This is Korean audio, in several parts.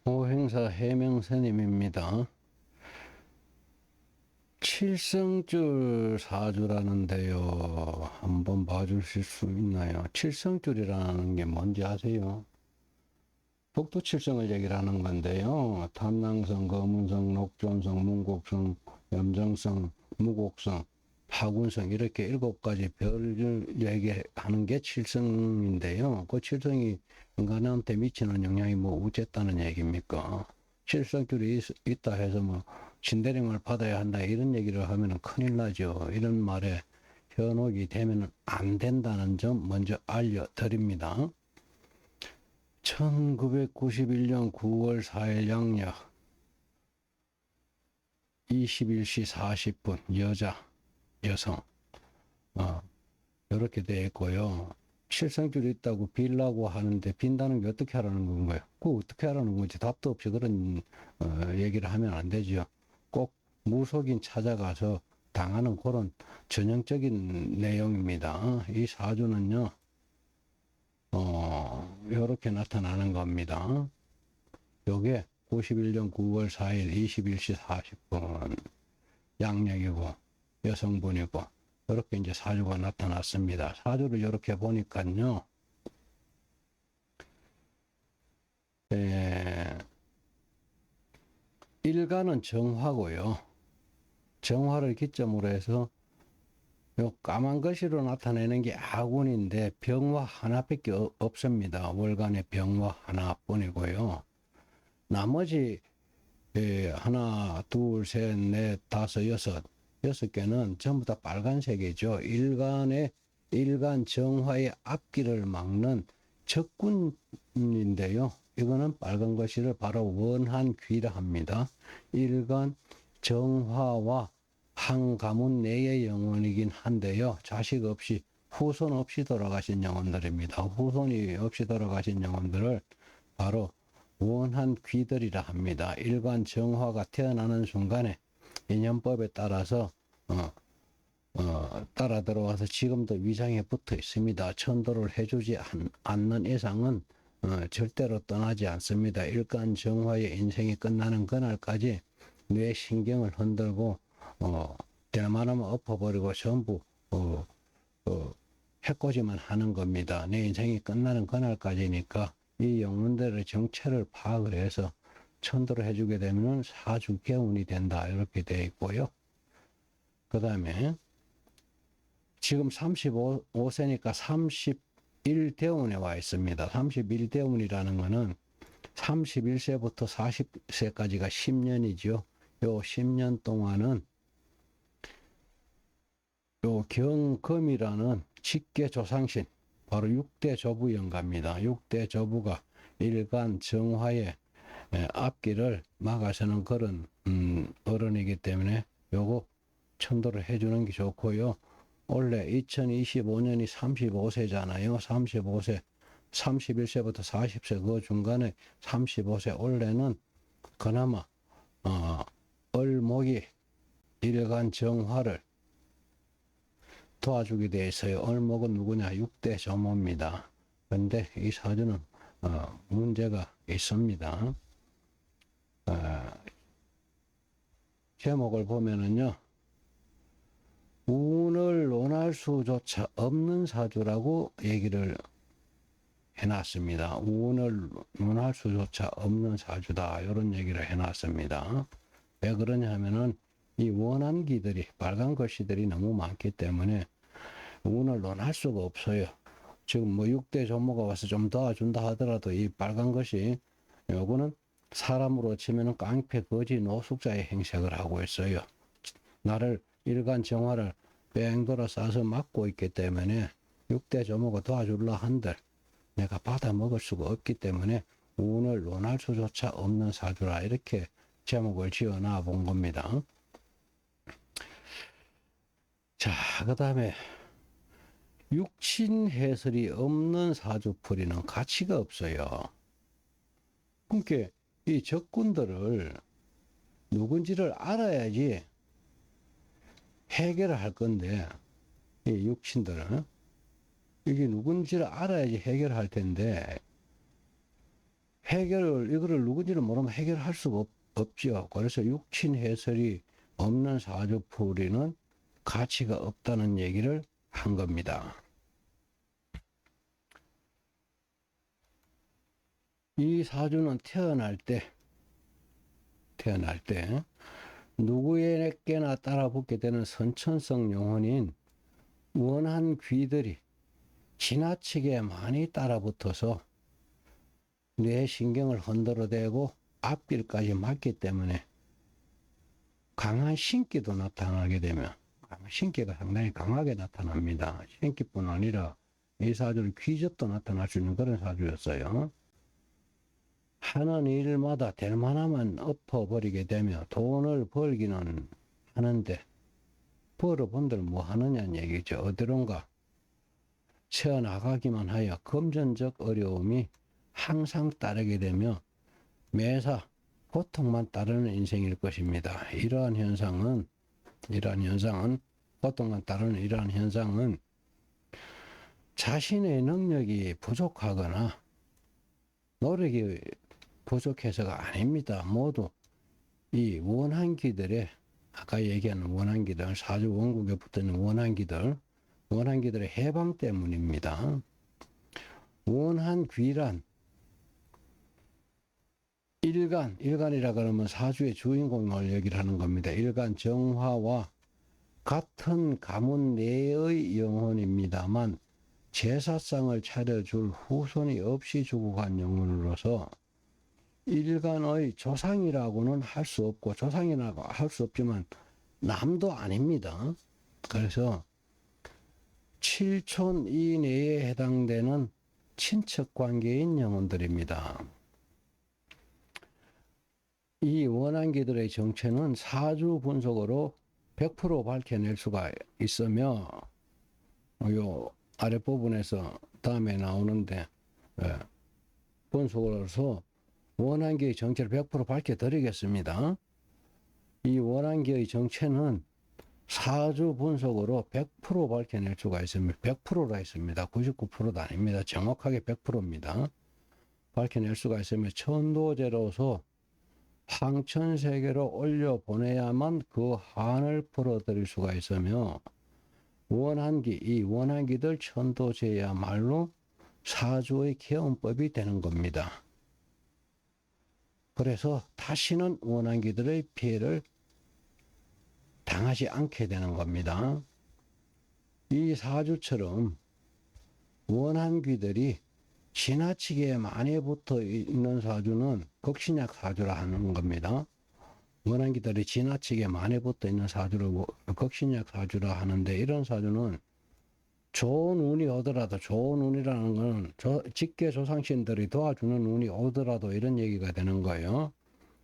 오행사 해명스님입니다. 칠성줄 사주라는데요. 한번 봐주실 수 있나요? 칠성줄이라는 게 뭔지 아세요? 북두칠성을 얘기를 하는 건데요. 탐낭성, 거문성, 녹존성, 문곡성, 염정성, 무곡성, 파군성 이렇게 7가지 별을 얘기하는 게 칠성인데요. 그 칠성이 인간한테 미치는 영향이 뭐 어쨌다는 얘기입니까? 칠성줄이 있다 해서 뭐 진대령을 받아야 한다 이런 얘기를 하면 큰일 나죠. 이런 말에 현혹이 되면 안 된다는 점 먼저 알려드립니다. 1991년 9월 4일 양력 21시 40분 여성 이렇게 되어 있고요. 칠성줄이 있다고 빌라고 하는데 빈다는 게 어떻게 하라는 건가요? 그거 어떻게 하라는 건지 답도 없이 그런 얘기를 하면 안 되죠. 꼭 무속인 찾아가서 당하는 그런 전형적인 내용입니다. 이 사주는요. 이렇게 나타나는 겁니다. 요게 91년 9월 4일 21시 40분 양력이고 여성분이고 이렇게 이제 사주가 나타났습니다. 사주를 이렇게 보니까요. 일간은 정화고요. 정화를 기점으로 해서 요 까만 것으로 나타내는 게 아군인데 병화 하나밖에 없습니다. 월간의 병화 하나뿐이고요. 나머지 하나, 둘, 셋, 넷, 다섯, 여섯 개는 전부 다 빨간색이죠. 일간 정화의 앞길을 막는 적군인데요. 이거는 빨간 것이를 바로 원한귀라 합니다. 일간 정화와 한 가문 내의 영혼이긴 한데요. 자식 없이 후손 없이 돌아가신 영혼들입니다. 후손이 없이 돌아가신 영혼들을 바로 원한 귀들이라 합니다. 일간 정화가 태어나는 순간에 인연법에 따라서 따라 들어와서 지금도 위장에 붙어 있습니다. 천도를 해주지 않는 이상은 절대로 떠나지 않습니다. 일간 정화의 인생이 끝나는 그날까지 뇌 신경을 흔들고 될만하면 엎어버리고 전부 해코지만 하는 겁니다. 내 인생이 끝나는 그날까지니까 이 영혼들의 정체를 파악을 해서 천도를 해주게 되면 사주 개운이 된다 이렇게 되어 있고요. 그 다음에 지금 35세니까 31대운에 와 있습니다. 31대운이라는 거는 31세부터 40세까지가 10년이죠. 요 10년 동안은 요 경금이라는 직계조상신 바로 6대 조부 영가입니다. 6대 조부가 일간 정화의 앞길을 막아서는 그런 어른이기 때문에 요거 천도를 해주는 게 좋고요. 원래 2025년이 35세잖아요. 35세, 31세부터 40세 그 중간에 35세 원래는 그나마 을목이 일간 정화를 도와주게 돼 있어요. 을목은 누구냐? 6대 조모입니다. 근데 이 사주는 문제가 있습니다. 제목을 보면은요. 운을 논할 수조차 없는 사주라고 얘기를 해놨습니다. 운을 논할 수조차 없는 사주다. 이런 얘기를 해놨습니다. 왜 그러냐 하면은 이 원한기들이 빨간 글씨들이 너무 많기 때문에 운을 논할 수가 없어요. 지금 뭐 6대 조모가 와서 좀 도와준다 하더라도 이 빨간 것이 요거는 사람으로 치면은 깡패 거지 노숙자의 행색을 하고 있어요. 나를 일간 정화를 뺑 돌아 싸서 막고 있기 때문에 6대 조모가 도와줄라 한들 내가 받아 먹을 수가 없기 때문에 운을 논할 수조차 없는 사주라 이렇게 제목을 지어놔 본 겁니다. 자, 그 다음에 육친 해설이 없는 사주풀이는 가치가 없어요. 그러니까 이 적군들을 누군지를 알아야지 해결을 할 건데 이 육친들은 이게 누군지를 알아야지 해결할 텐데 이거를 누군지를 모르면 해결할 수가 없죠. 그래서 육친 해설이 없는 사주풀이는 가치가 없다는 얘기를 한 겁니다. 이 사주는 태어날 때 누구에게나 따라붙게 되는 선천성 영혼인 원한 귀들이 지나치게 많이 따라붙어서 뇌 신경을 흔들어대고 앞길까지 막기 때문에 강한 신기도 나타나게 되면 신기가 상당히 강하게 나타납니다. 신기뿐 아니라 이 사주는 귀접도 나타날 수 있는 그런 사주였어요. 하는 일마다 될 만하면 엎어버리게 되며 돈을 벌기는 하는데 벌어본들 뭐 하느냐는 얘기죠. 어디론가 새어나가기만 하여 금전적 어려움이 항상 따르게 되며 매사 고통만 따르는 인생일 것입니다. 이러한 현상은 고통만 따르는 이러한 현상은 자신의 능력이 부족하거나 노력이 부족해서가 아닙니다. 모두 이 원한기들의 아까 얘기하는 원한기들, 사주 원국에 붙어있는 원한기들의 해방 때문입니다. 원한귀란 일간이라 그러면 사주의 주인공을 얘기를 하는 겁니다. 일간 정화와 같은 가문 내의 영혼입니다만 제사상을 차려줄 후손이 없이 죽어간 영혼으로서 일간의 조상이라고는 할 수 없고 조상이라고 할 수 없지만 남도 아닙니다. 그래서 7촌 이내에 해당되는 친척 관계인 영혼들입니다. 이 원한기들의 정체는 사주 분석으로 100% 밝혀낼 수가 있으며 요 아랫부분에서 다음에 나오는데 분석으로서 원한기의 정체를 100% 밝혀드리겠습니다. 이 원한기의 정체는 사주 분석으로 100% 밝혀낼 수가 있습니다. 100%라 했습니다. 99%도 아닙니다. 정확하게 100%입니다. 밝혀낼 수가 있으며 천도제로서 황천세계로 올려보내야만 그 한을 풀어드릴 수가 있으며 이 원한기들 천도제야말로 사주의 개헌법이 되는 겁니다. 그래서 다시는 원한기들의 피해를 당하지 않게 되는 겁니다. 이 사주처럼 원한귀들이 지나치게 많이 붙어 있는 사주는 극신약 사주라 하는 겁니다. 원한귀들이 지나치게 많이 붙어 있는 사주를 극신약 사주라 하는데 이런 사주는 좋은 운이 오더라도 좋은 운이라는 건 직계 조상신들이 도와주는 운이 오더라도 이런 얘기가 되는 거예요.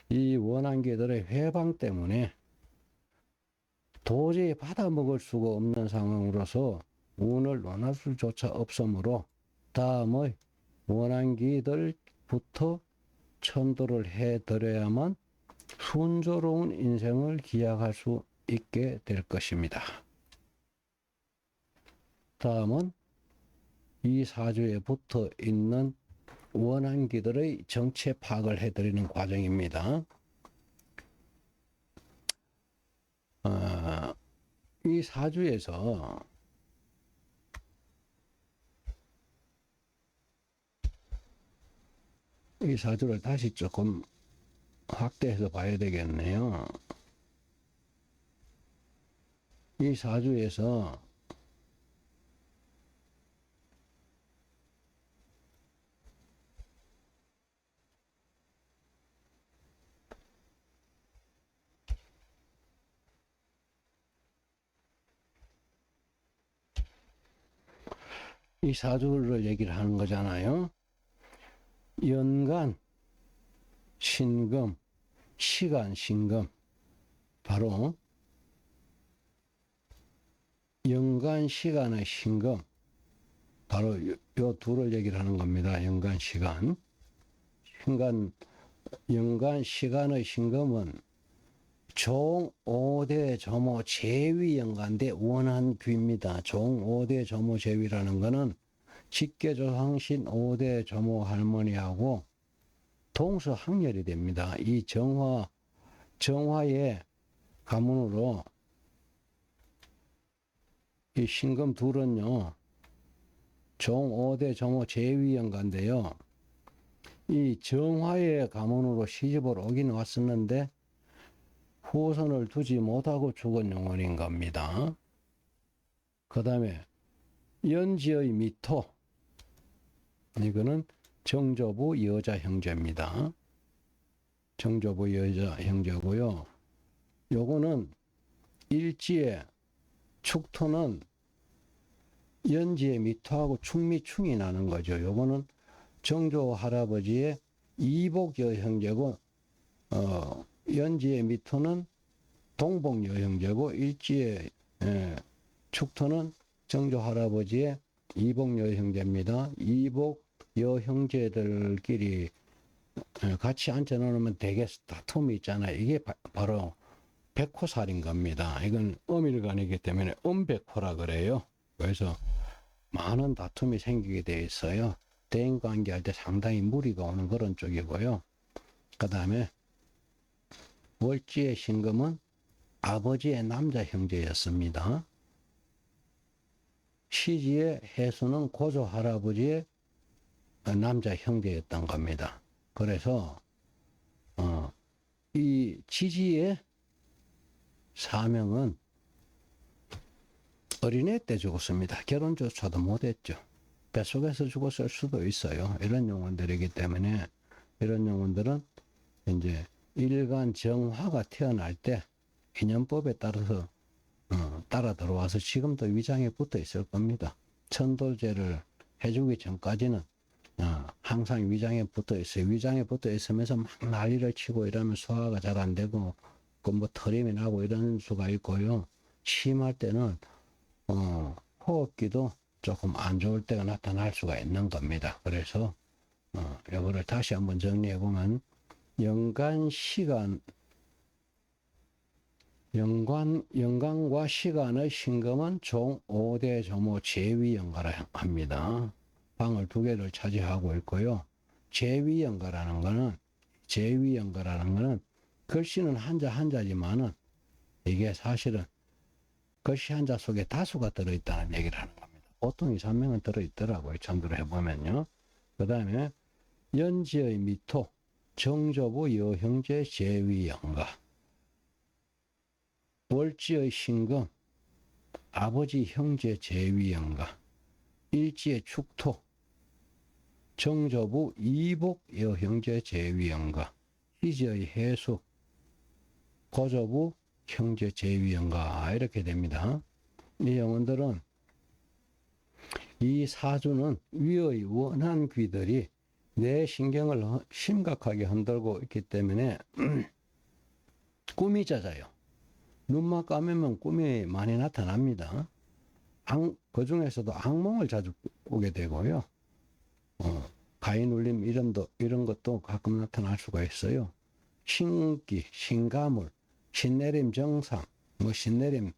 이 원한귀들의 회방 때문에 도저히 받아먹을 수가 없는 상황으로서 운을 논할 수조차 없으므로 다음의 원한기들부터 천도를 해드려야만 순조로운 인생을 기약할 수 있게 될 것입니다. 다음은 이 사주에 붙어 있는 원한기들의 정체 파악을 해드리는 과정입니다. 이 사주에서 이 사주를 다시 조금 확대해서 봐야 되겠네요. 이 사주에서 이 사주를 얘기를 하는 거잖아요. 연간, 신금, 시간, 신금. 바로 연간, 시간의 신금. 바로 요 둘을 얘기를 하는 겁니다. 연간, 시간. 연간, 시간의 신금은 종 5대 조모 제위 연간대 원한귀입니다. 종 5대 조모 제위라는 거는 직계조상신 5대 조모 할머니하고 동서항렬이 됩니다. 이 정화의 가문으로 이 신금 둘은요, 종 5대 정호 제위연가인데요. 이 정화의 가문으로 시집을 오긴 왔었는데 후손을 두지 못하고 죽은 영혼인 겁니다. 그 다음에 연지의 미토, 이거는 정조부 여자 형제입니다. 정조부 여자 형제고요. 요거는 일지의 축토는 연지의 미토하고 충미충이 나는 거죠. 요거는 정조 할아버지의 이복 여형제고, 연지의 미토는 동복 여형제고, 일지의 축토는 정조 할아버지의 이복 여형제입니다. 이복 여형제들끼리 같이 앉혀놓으면 되게 다툼이 있잖아요. 이게 바로 백호살인 겁니다. 이건 엄일간이기 때문에 엄백호라 그래요. 그래서 많은 다툼이 생기게 돼 있어요. 대인관계 할 때 상당히 무리가 오는 그런 쪽이고요. 그 다음에 월지의 신금은 아버지의 남자 형제였습니다. 시지의 해수는 고조 할아버지의 남자 형제였던 겁니다. 그래서 이 지지의 사명은 어린애 때 죽었습니다. 결혼조차도 못했죠. 뱃속에서 죽었을 수도 있어요. 이런 영혼들이기 때문에 이런 영혼들은 이제 일간 정화가 태어날 때 인연법에 따라서 따라 들어와서 지금도 위장에 붙어 있을 겁니다. 천도제를 해주기 전까지는 항상 위장에 붙어 있어요. 위장에 붙어 있으면서 막 난리를 치고 이러면 소화가 잘 안 되고 뭐 털림이 나고 이런 수가 있고요. 심할 때는 호흡기도 조금 안 좋을 때가 나타날 수가 있는 겁니다. 그래서 이거를 다시 한번 정리해 보면 연간과 시간의 신금은 종 5대 조모 제위연가라 합니다. 방을 2개를 차지하고 있고요. 제위연가라는 거는 글씨는 한자지만은 이게 사실은 글씨 한자 속에 다수가 들어있다는 얘기를 하는 겁니다. 보통 2, 3명은 들어있더라고요. 점도를 해보면요. 그 다음에 연지의 미토, 정조부 여형제 제위연가, 월지의 신금, 아버지 형제 제위연가, 일지의 축토, 정조부 이복 여형제 제위연가, 시지의 해수, 고조부 형제 제위연가 이렇게 됩니다. 이 영혼들은 이 사주는 위의 원한 귀들이 내 신경을 심각하게 흔들고 있기 때문에 꿈이 잦아요. 눈만 감으면 꿈이 많이 나타납니다. 그 중에서도 악몽을 자주 꾸게 되고요. 가인 울림 이런 것도 가끔 나타날 수가 있어요. 신기, 신가물, 신내림 정상, 신내림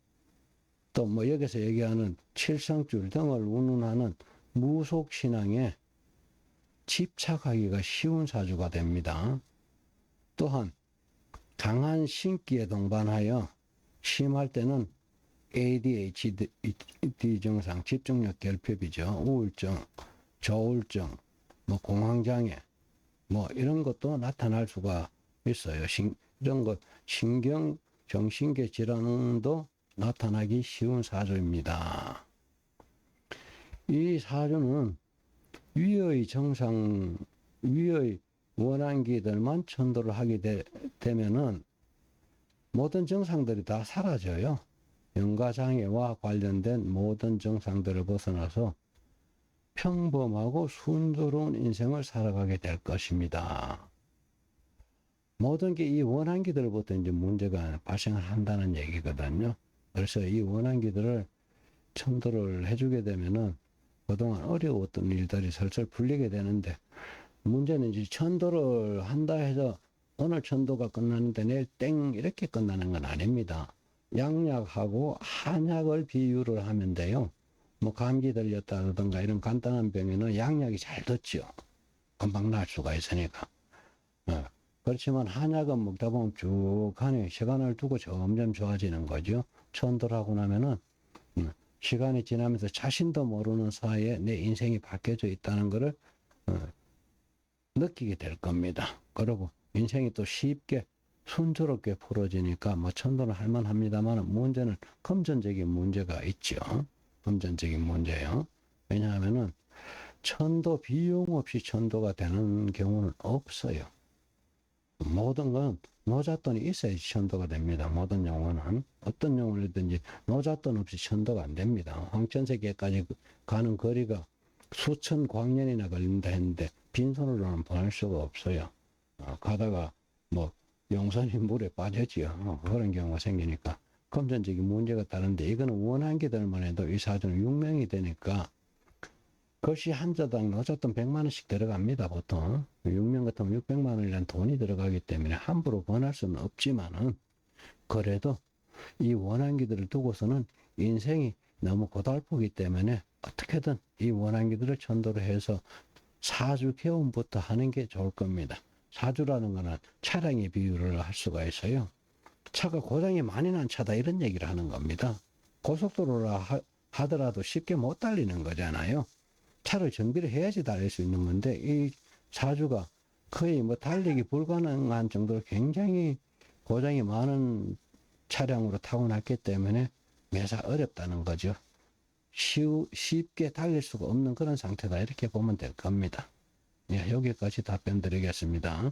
또 여기서 얘기하는 칠성줄 등을 운운하는 무속신앙에 집착하기가 쉬운 사주가 됩니다. 또한 강한 신기에 동반하여 심할 때는 ADHD 증상, 집중력 결핍이죠. 우울증, 조울증, 공황장애, 이런 것도 나타날 수가 있어요. 이런 것, 정신계 질환도 나타나기 쉬운 사주입니다. 이 사주는 위의 원한기들만 천도를 하게 되면은 모든 증상들이 다 사라져요. 영가장애와 관련된 모든 증상들을 벗어나서 평범하고 순조로운 인생을 살아가게 될 것입니다. 모든 게 이 원한기들부터 이제 문제가 발생을 한다는 얘기거든요. 그래서 이 원한기들을 천도를 해주게 되면은 그동안 어려웠던 일들이 슬슬 풀리게 되는데, 문제는 이제 천도를 한다 해서 오늘 천도가 끝나는데 내일 땡 이렇게 끝나는 건 아닙니다. 양약하고 한약을 비유를 하면 돼요. 감기 들렸다든가 이런 간단한 병에는 양약이 잘 듣죠. 금방 나을 수가 있으니까. 어. 그렇지만 한약은 먹다 보면 쭉 가니 시간을 두고 점점 좋아지는 거죠. 천도하고 나면은 시간이 지나면서 자신도 모르는 사이에 내 인생이 바뀌어져 있다는 것을 느끼게 될 겁니다. 그리고 인생이 또 쉽게 순조롭게 풀어지니까 뭐 천도는 할만합니다만 문제는 금전적인 문제가 있죠. 금전적인 문제요. 왜냐하면은 천도 비용 없이 천도가 되는 경우는 없어요. 모든 건 노잣돈이 있어야지 천도가 됩니다. 모든 용어는 어떤 용어든지 노잣돈 없이 천도가 안 됩니다. 황천세계까지 가는 거리가 수천 광년이나 걸린다 했는데 빈손으로는 보낼 수가 없어요. 가다가 뭐 용선이 물에 빠졌지요. 그런 경우가 생기니까 금전적인 문제가 다른데 이거는 원한기들만 해도 이 사주는 6명이 되니까 글씨 한자당 노잣돈 100만 원씩 들어갑니다. 보통 6명 같으면 600만 원이라는 돈이 들어가기 때문에 함부로 권할 수는 없지만은 그래도 이 원한기들을 두고서는 인생이 너무 고달프기 때문에 어떻게든 이 원한기들을 천도를 해서 사주 개운부터 하는 게 좋을 겁니다. 사주라는 거는 차량의 비유를 할 수가 있어요. 차가 고장이 많이 난 차다 이런 얘기를 하는 겁니다. 고속도로라 하더라도 쉽게 못 달리는 거잖아요. 차를 정비를 해야지 달릴 수 있는 건데 이 사주가 거의 뭐 달리기 불가능한 정도로 굉장히 고장이 많은 차량으로 타고났기 때문에 매사 어렵다는 거죠. 쉽게 달릴 수가 없는 그런 상태다 이렇게 보면 될 겁니다. 예, 여기까지 답변 드리겠습니다.